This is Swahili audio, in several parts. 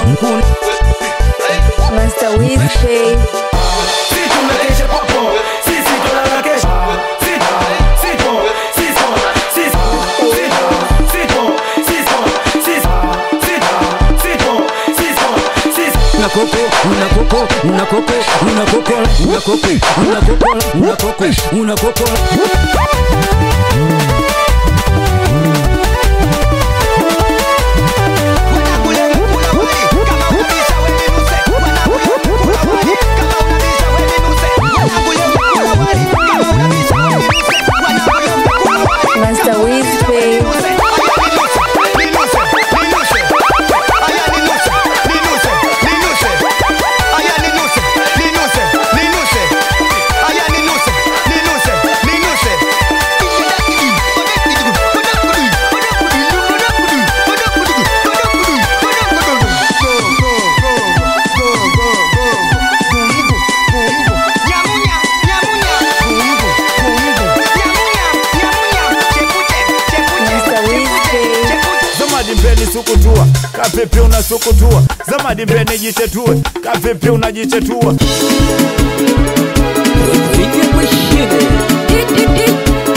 Cancun. Master Wizzy. Una coco. Master Wizzy. Mpeni sukutua, kapepe unasukutua. Zamadi mpeni jitetue, kapepe unajichetua.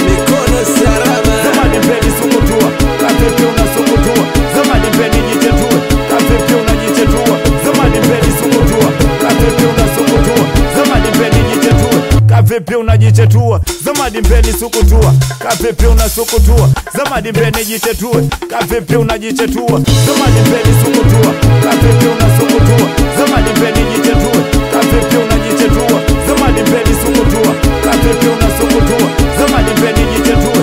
Mikono salama. Zamadi mpeni sukutua, kapepe unasukutua. Zamadi mpeni jitetue, kapepe unajichetua. Zamadi mpeni sukutua, kapepe unasukutua. Zamadi mpeni jitetue, kapepe unajichetua. Zamadi mpeni sukutua, kapepe unasukutua. Zamadi mpeni jitetue, kapepe unajichetua. Zamadi mpeni sukutua, kapepe unasukutua. Zamadi mpeni jitetue, kapepe unajichetua. Zamadi mpeni sukutua, kapepe unasukutua. Zamadi mpeni jitetue.